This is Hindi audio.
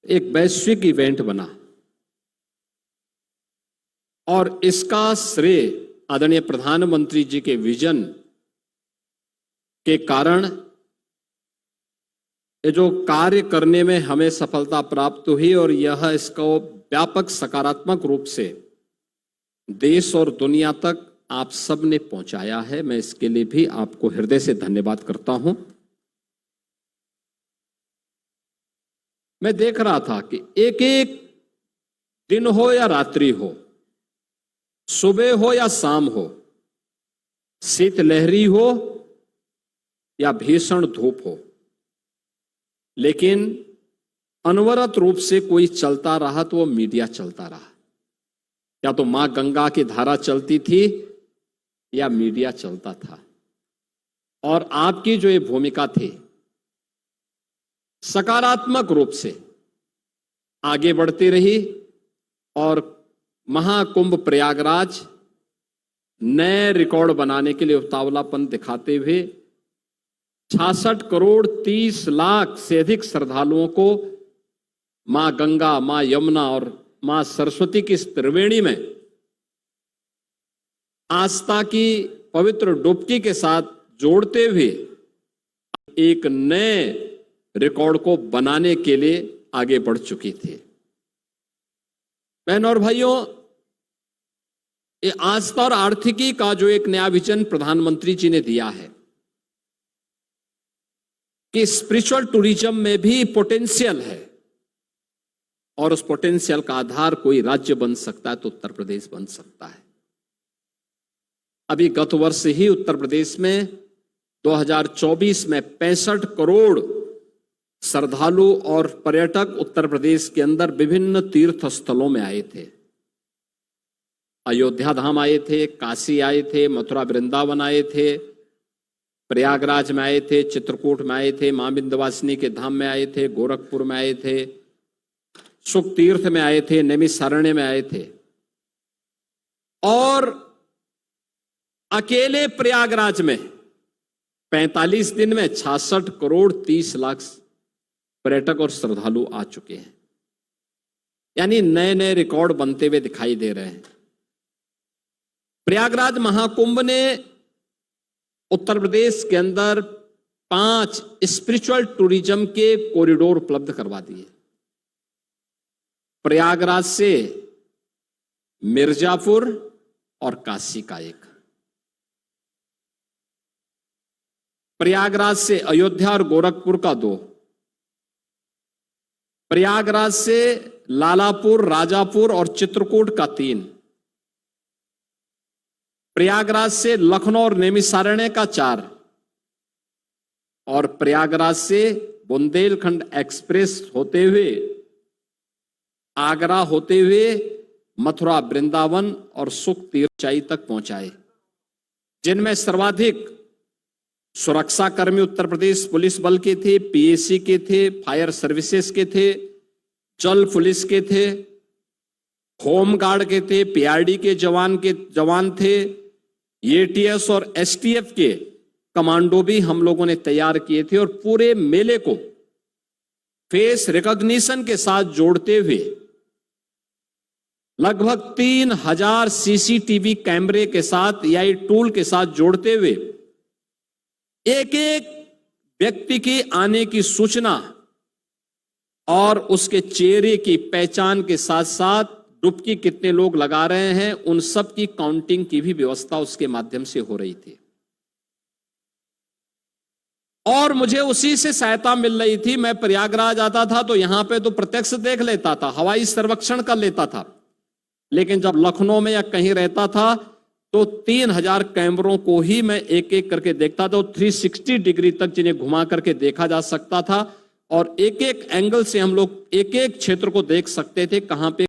एक वैश्विक इवेंट बना और इसका श्रेय आदरणीय प्रधानमंत्री जी के विजन के कारण ये जो कार्य करने में हमें सफलता प्राप्त हुई और यह इसको व्यापक सकारात्मक रूप से देश और दुनिया तक आप सब ने पहुंचाया है। मैं इसके लिए भी आपको हृदय से धन्यवाद करता हूं। मैं देख रहा था कि एक एक दिन हो या रात्रि हो, सुबह हो या शाम हो, शीतलहरी हो या भीषण धूप हो, लेकिन अनवरत रूप से कोई चलता रहा तो वो मीडिया चलता रहा। या तो मां गंगा की धारा चलती थी या मीडिया चलता था। और आपकी जो ये भूमिका थी सकारात्मक रूप से आगे बढ़ती रही और महाकुंभ प्रयागराज नए रिकॉर्ड बनाने के लिए उतावलापन दिखाते हुए 66 करोड़ 30 लाख से अधिक श्रद्धालुओं को मां गंगा, मां यमुना और मां सरस्वती की इस त्रिवेणी में आस्था की पवित्र डुबकी के साथ जोड़ते हुए एक नए रिकॉर्ड को बनाने के लिए आगे बढ़ चुकी थी। बहनों और भाइयों, ये आस्था और आर्थिकी का जो एक नया विजन प्रधानमंत्री जी ने दिया है कि स्पिरिचुअल टूरिज्म में भी पोटेंशियल है और उस पोटेंशियल का आधार कोई राज्य बन सकता है तो उत्तर प्रदेश बन सकता है। अभी गत वर्ष ही उत्तर प्रदेश में 2024 में 65 करोड़ श्रद्धालु और पर्यटक उत्तर प्रदेश के अंदर विभिन्न तीर्थ स्थलों में आए थे। अयोध्या धाम आए थे, काशी आए थे, मथुरा वृंदावन आए थे, प्रयागराज में आए थे, चित्रकूट में आए थे, मां विंध्यवासिनी के धाम में आए थे, गोरखपुर में आए थे, सुख तीर्थ में आए थे, नैमिषारण्य में आए थे। और अकेले प्रयागराज में 45 दिन में 66 करोड़ 30 लाख पर्यटक और श्रद्धालु आ चुके हैं। यानी नए नए रिकॉर्ड बनते हुए दिखाई दे रहे हैं। प्रयागराज महाकुंभ ने उत्तर प्रदेश के अंदर 5 स्पिरिचुअल टूरिज्म के कॉरिडोर उपलब्ध करवा दिए। प्रयागराज से मिर्जापुर और काशी का एक, प्रयागराज से अयोध्या और गोरखपुर का 2, प्रयागराज से लालापुर, राजापुर और चित्रकूट का 3, प्रयागराज से लखनऊ और नैमिषारण्य का 4 और प्रयागराज से बुंदेलखंड एक्सप्रेस होते हुए आगरा होते हुए मथुरा, वृंदावन और सुख तीर्थचाई तक पहुंचाए, जिनमें सर्वाधिक सुरक्षा कर्मी उत्तर प्रदेश पुलिस बल के थे, पीएसी के थे, फायर सर्विसेज के थे, जल पुलिस के थे, होम गार्ड के थे, पीआरडी के जवान थे, एटीएस और एसटीएफ के कमांडो भी हम लोगों ने तैयार किए थे। और पूरे मेले को फेस रिकॉग्निशन के साथ जोड़ते हुए लगभग 3000 सीसीटीवी कैमरे के साथ एआई टूल के साथ जोड़ते हुए एक एक व्यक्ति की आने की सूचना और उसके चेहरे की पहचान के साथ साथ डुबकी कितने लोग लगा रहे हैं उन सब की काउंटिंग की भी व्यवस्था उसके माध्यम से हो रही थी। और मुझे उसी से सहायता मिल रही थी। मैं प्रयागराज आता था तो यहां पे तो प्रत्यक्ष देख लेता था, हवाई सर्वेक्षण कर लेता था, लेकिन जब लखनऊ में या कहीं रहता था तो 3000 कैमरों को ही मैं एक एक करके देखता था। 360 डिग्री तक जिन्हें घुमा करके देखा जा सकता था और एक एक एंगल से हम लोग एक एक क्षेत्र को देख सकते थे कहां पे